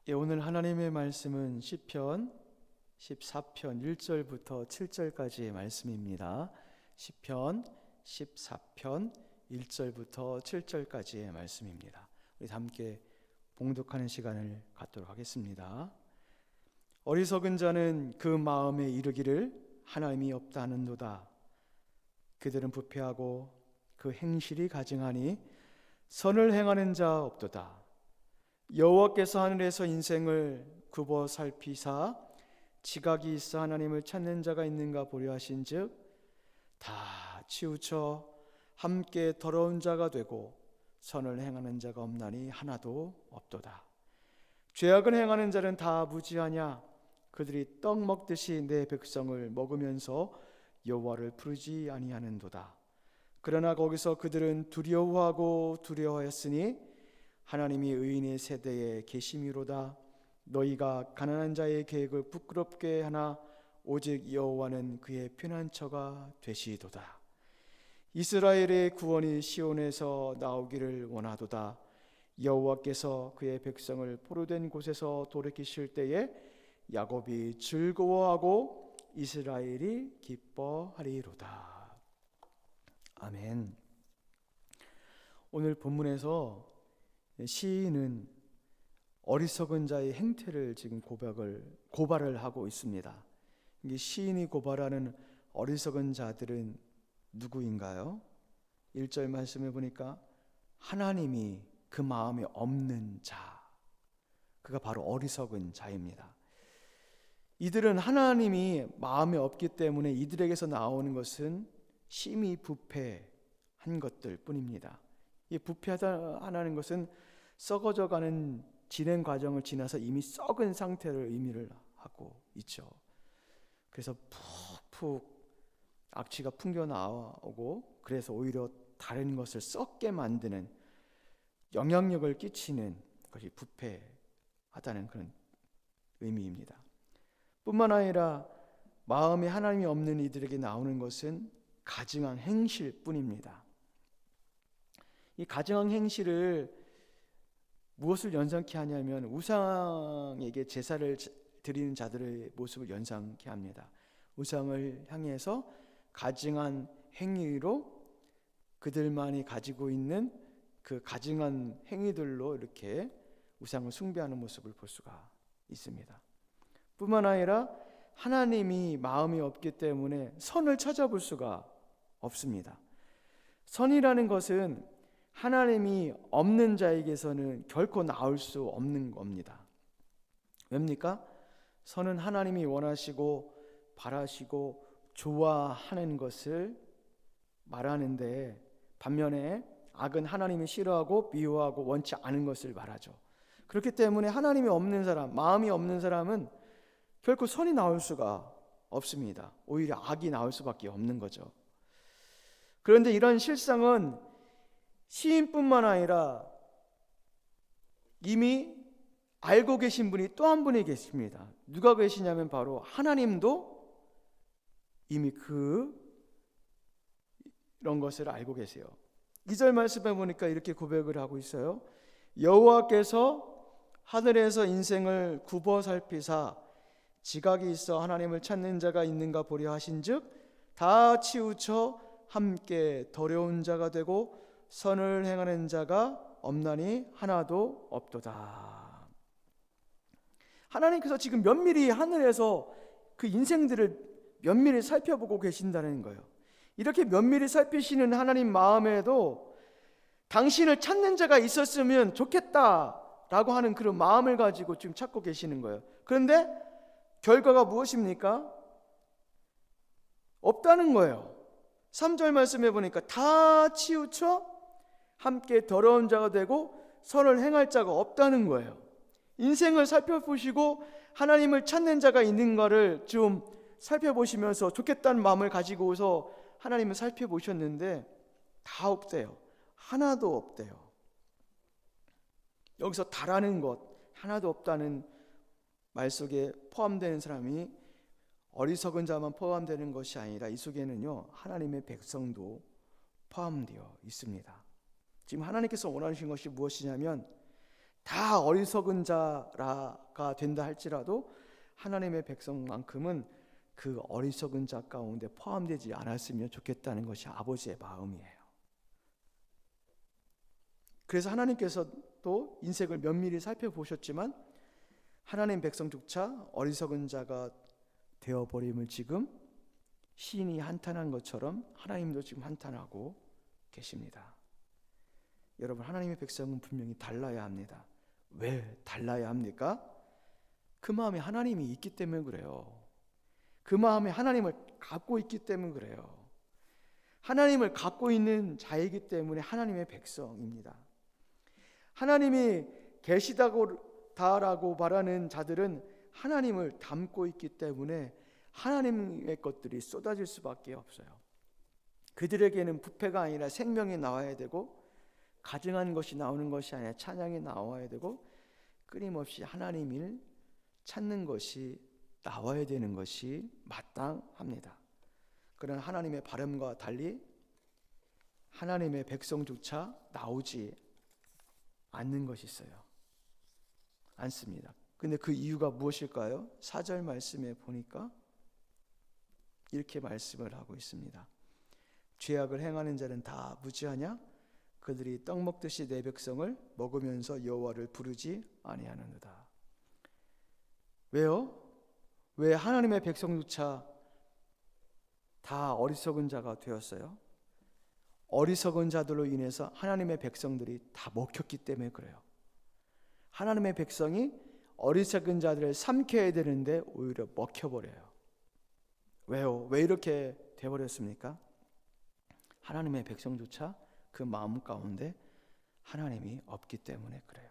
오늘 하나님의 말씀은 시편 14편 1절부터 7절까지의 말씀입니다. 시편 14편 1절부터 7절까지의 말씀입니다. 우리 함께 봉독하는 시간을 갖도록 하겠습니다. 어리석은 자는 그 마음에 이르기를 하나님이 없다 하는도다. 그들은 부패하고 그 행실이 가증하니 선을 행하는 자 없도다. 여호와께서 하늘에서 인생을 굽어 살피사 지각이 있어 하나님을 찾는 자가 있는가 보려 하신즉 다 치우쳐 함께 더러운 자가 되고 선을 행하는 자가 없나니 하나도 없도다. 죄악을 행하는 자는 다 무지하냐? 그들이 떡 먹듯이 내 백성을 먹으면서 여호와를 부르지 아니하는도다. 그러나 거기서 그들은 두려워하고 두려워하였으니 하나님이 의인의 세대에 계심이로다. 너희가 가난한 자의 계획을 부끄럽게 하나 오직 여호와는 그의 피난처가 되시도다. 이스라엘의 구원이 시온에서 나오기를 원하도다. 여호와께서 그의 백성을 포로된 곳에서 돌이키실 때에 야곱이 즐거워하고 이스라엘이 기뻐하리로다. 아멘. 오늘 본문에서 시인은 어리석은 자의 행태를 지금 고발을 하고 있습니다. 시인이 고발하는 어리석은 자들은 누구인가요? 1절 말씀해 보니까 하나님이 그 마음에 없는 자, 그가 바로 어리석은 자입니다. 이들은 하나님이 마음에 없기 때문에 이들에게서 나오는 것은 심히 부패한 것들 뿐입니다. 이 부패하다는 것은 썩어져가는 진행 과정을 지나서 이미 썩은 상태를 의미를 하고 있죠. 그래서 푹푹 악취가 풍겨 나오고 그래서 오히려 다른 것을 썩게 만드는 영향력을 끼치는 것이 부패하다는 그런 의미입니다. 뿐만 아니라 마음에 하나님이 없는 이들에게 나오는 것은 가증한 행실 뿐입니다. 이 가증한 행실을 무엇을 연상케 하냐면 우상에게 제사를 드리는 자들의 모습을 연상케 합니다. 우상을 향해서 가증한 행위로 그들만이 가지고 있는 그 가증한 행위들로 이렇게 우상을 숭배하는 모습을 볼 수가 있습니다. 뿐만 아니라 하나님이 마음이 없기 때문에 선을 찾아볼 수가 없습니다. 선이라는 것은 하나님이 없는 자에게서는 결코 나올 수 없는 겁니다. 왜입니까? 선은 하나님이 원하시고 바라시고 좋아하는 것을 말하는데 반면에 악은 하나님이 싫어하고 미워하고 원치 않은 것을 말하죠. 그렇기 때문에 하나님이 없는 사람, 마음이 없는 사람은 결코 선이 나올 수가 없습니다. 오히려 악이 나올 수밖에 없는 거죠. 그런데 이런 실상은 시인뿐만 아니라 이미 알고 계신 분이 또 한 분이 계십니다. 누가 계시냐면 바로 하나님도 이미 이런 것을 알고 계세요. 2절 말씀에 보니까 이렇게 고백을 하고 있어요. 여호와께서 하늘에서 인생을 굽어 살피사 지각이 있어 하나님을 찾는 자가 있는가 보려 하신즉 다 치우쳐 함께 더러운 자가 되고 선을 행하는 자가 없나니 하나도 없도다. 하나님께서 지금 면밀히 하늘에서 그 인생들을 면밀히 살펴보고 계신다는 거예요. 이렇게 면밀히 살피시는 하나님 마음에도 당신을 찾는 자가 있었으면 좋겠다라고 하는 그런 마음을 가지고 지금 찾고 계시는 거예요. 그런데 결과가 무엇입니까? 없다는 거예요. 3절 말씀해 보니까 다 치우쳐 함께 더러운 자가 되고 선을 행할 자가 없다는 거예요. 인생을 살펴보시고 하나님을 찾는 자가 있는가를 좀 살펴보시면서 좋겠다는 마음을 가지고서 하나님을 살펴보셨는데 다 없대요. 하나도 없대요. 여기서 다라는 것, 하나도 없다는 말 속에 포함되는 사람이 어리석은 자만 포함되는 것이 아니라 이 속에는요 하나님의 백성도 포함되어 있습니다. 지금 하나님께서 원하시는 것이 무엇이냐면 다 어리석은 자가 된다 할지라도 하나님의 백성만큼은 그 어리석은 자 가운데 포함되지 않았으면 좋겠다는 것이 아버지의 마음이에요. 그래서 하나님께서도 인생을 면밀히 살펴보셨지만 하나님 백성조차 어리석은 자가 되어버림을 지금 시인이 한탄한 것처럼 하나님도 지금 한탄하고 계십니다. 여러분, 하나님의 백성은 분명히 달라야 합니다. 왜 달라야 합니까? 그 마음에 하나님이 있기 때문에 그래요. 그 마음에 하나님을 갖고 있기 때문에 그래요. 하나님을 갖고 있는 자이기 때문에 하나님의 백성입니다. 하나님이 계시다고 말하는 자들은 하나님을 닮고 있기 때문에 하나님의 것들이 쏟아질 수밖에 없어요. 그들에게는 부패가 아니라 생명이 나와야 되고, 가증한 것이 나오는 것이 아니라 찬양이 나와야 되고, 끊임없이 하나님을 찾는 것이 나와야 되는 것이 마땅합니다. 그러나 하나님의 바람과 달리 하나님의 백성조차 나오지 않는 것이 있어요. 않습니다. 근데 그 이유가 무엇일까요? 4절 말씀에 보니까 이렇게 말씀을 하고 있습니다. 죄악을 행하는 자는 다 무지하냐? 그들이 떡 먹듯이 내 백성을 먹으면서 여호와를 부르지 아니하느니라. 왜요? 왜 하나님의 백성조차 다 어리석은 자가 되었어요? 어리석은 자들로 인해서 하나님의 백성들이 다 먹혔기 때문에 그래요. 하나님의 백성이 어리석은 자들을 삼켜야 되는데 오히려 먹혀버려요. 왜요? 왜 이렇게 되어버렸습니까? 하나님의 백성조차 그 마음 가운데 하나님이 없기 때문에 그래요.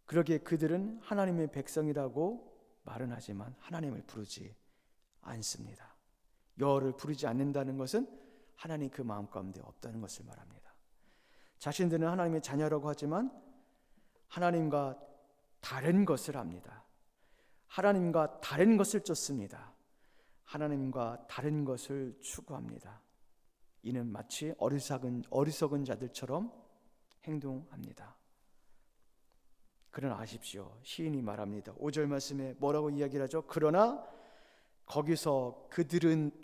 그러기에 그들은 하나님의 백성이라고 말은 하지만 하나님을 부르지 않습니다. 여호와를 부르지 않는다는 것은 하나님 그 마음 가운데 없다는 것을 말합니다. 자신들은 하나님의 자녀라고 하지만 하나님과 다른 것을 합니다. 하나님과 다른 것을 쫓습니다. 하나님과 다른 것을 추구합니다. 이는 마치 어리석은 자들처럼 행동합니다. 그러나 아십시오. 시인이 말합니다. 5절 말씀에 뭐라고 이야기를 하죠? 그러나 거기서 그들은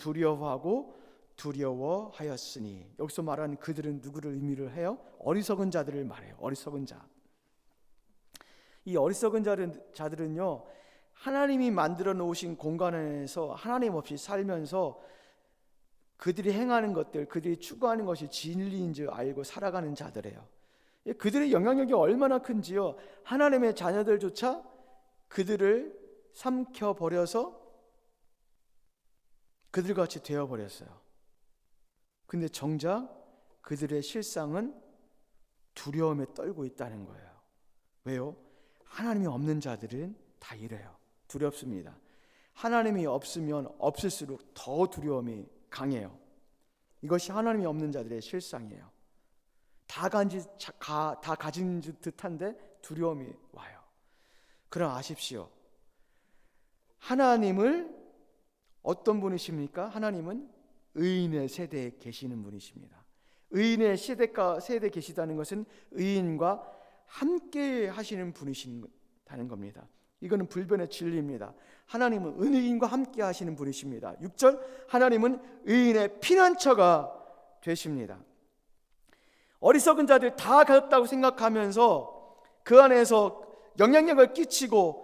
두려워하였으니, 여기서 말하는 그들은 누구를 의미를 해요? 어리석은 자들을 말해요. 어리석은 자. 이 어리석은 자들은요, 하나님이 만들어 놓으신 공간 안에서 하나님 없이 살면서 그들이 행하는 것들, 그들이 추구하는 것이 진리인 줄 알고 살아가는 자들이에요. 그들의 영향력이 얼마나 큰지요. 하나님의 자녀들조차 그들을 삼켜버려서 그들같이 되어버렸어요. 근데 정작 그들의 실상은 두려움에 떨고 있다는 거예요. 왜요? 하나님이 없는 자들은 다 이래요. 두렵습니다. 하나님이 없으면 없을수록 더 두려움이 강해요. 이것이 하나님이 없는 자들의 실상이에요. 다 가진 듯한데 두려움이 와요. 그러나 아십시오. 하나님을 어떤 분이십니까? 하나님은 의인의 세대에 계시는 분이십니다. 의인의 세대에 계시다는 것은 의인과 함께 하시는 분이시다는 겁니다. 이거는 불변의 진리입니다. 하나님은 의인과 함께 하시는 분이십니다. 6절, 하나님은 의인의 피난처가 되십니다. 어리석은 자들 다 가졌다고 생각하면서 그 안에서 영향력을 끼치고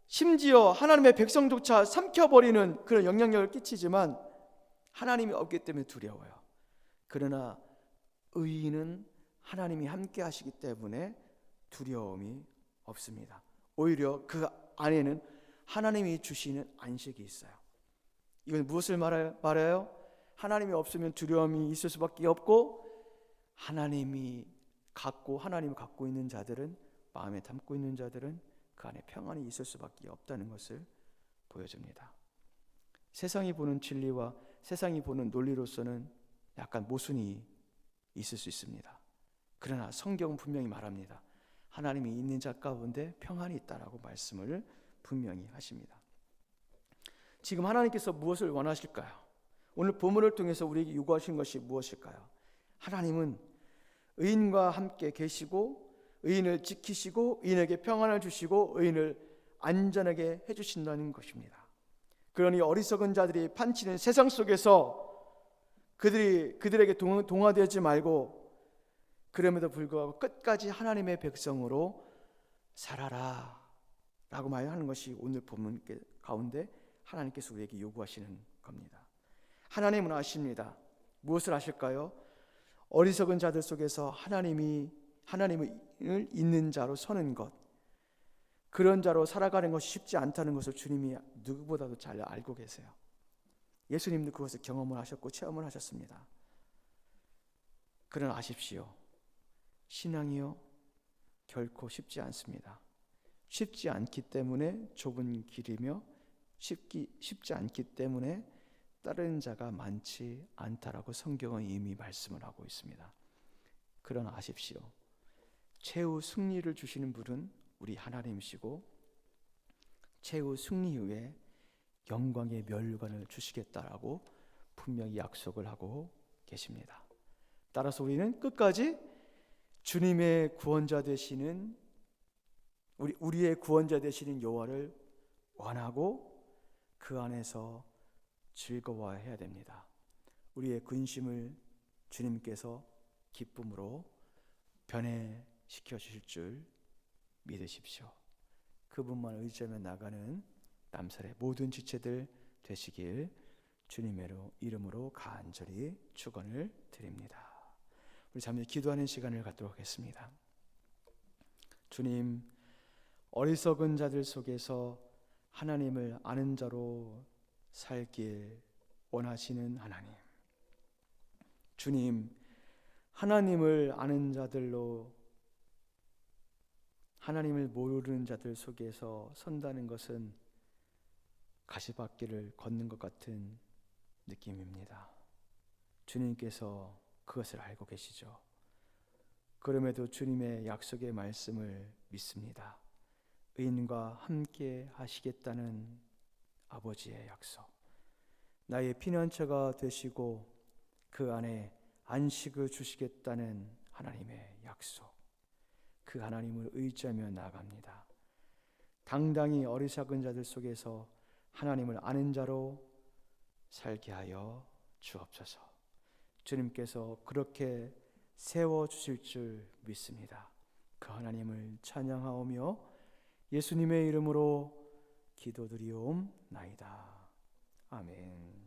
심지어 하나님의 백성조차 삼켜버리는 그런 영향력을 끼치지만 하나님이 없기 때문에 두려워요. 그러나 의인은 하나님이 함께 하시기 때문에 두려움이 없습니다. 오히려 그 안에는 하나님이 주시는 안식이 있어요. 이건 무엇을 말해요? 하나님이 없으면 두려움이 있을 수밖에 없고, 하나님을 갖고 있는 자들은, 마음에 담고 있는 자들은 그 안에 평안이 있을 수밖에 없다는 것을 보여줍니다. 세상이 보는 진리와 세상이 보는 논리로서는 약간 모순이 있을 수 있습니다. 그러나 성경은 분명히 말합니다. 하나님이 있는 자 가운데 평안이 있다라고 말씀을 분명히 하십니다. 지금 하나님께서 무엇을 원하실까요? 오늘 본문을 통해서 우리에게 요구하신 것이 무엇일까요? 하나님은 의인과 함께 계시고 의인을 지키시고 의인에게 평안을 주시고 의인을 안전하게 해주신다는 것입니다. 그러니 어리석은 자들이 판치는 세상 속에서 그들에게 동화되지 말고 그럼에도 불구하고 끝까지 하나님의 백성으로 살아라 라고 말하는 것이 오늘 본문 가운데 하나님께서 우리에게 요구하시는 겁니다. 하나님은 아십니다. 무엇을 아실까요? 어리석은 자들 속에서 하나님을 있는 자로 서는 것, 그런 자로 살아가는 것이 쉽지 않다는 것을 주님이 누구보다도 잘 알고 계세요. 예수님도 그것을 경험을 하셨고 체험을 하셨습니다. 그러나 아십시오. 신앙이요 결코 쉽지 않습니다. 쉽지 않기 때문에 좁은 길이며 쉽지 않기 때문에 따르는 자가 많지 않다라고 성경은 이미 말씀을 하고 있습니다. 그러나 아십시오. 최후 승리를 주시는 분은 우리 하나님이시고 최후 승리 후에 영광의 멸관을 주시겠다라고 분명히 약속을 하고 계십니다. 따라서 우리는 끝까지 주님의 구원자 되시는 우리의 구원자 되시는 여호와를 원하고 그 안에서 즐거워해야 됩니다. 우리의 근심을 주님께서 기쁨으로 변해시켜 주실 줄 믿으십시오. 그분만 의지하며 나가는 남살의 모든 지체들 되시길 주님의 이름으로 간절히 축원을 드립니다. 우리 잠시 기도하는 시간을 갖도록 하겠습니다. 주님, 어리석은 자들 속에서 하나님을 아는 자로 살길 원하시는 하나님, 주님, 하나님을 아는 자들로 하나님을 모르는 자들 속에서 선다는 것은 가시밭길을 걷는 것 같은 느낌입니다. 주님께서 그것을 알고 계시죠. 그럼에도 주님의 약속의 말씀을 믿습니다. 의인과 함께 하시겠다는 아버지의 약속, 나의 피난처가 되시고 그 안에 안식을 주시겠다는 하나님의 약속, 그 하나님을 의지하며 나아갑니다. 당당히 어리석은 자들 속에서 하나님을 아는 자로 살게 하여 주옵소서. 주님께서 그렇게 세워주실 줄 믿습니다. 그 하나님을 찬양하오며 예수님의 이름으로 기도드리옵나이다. 아멘.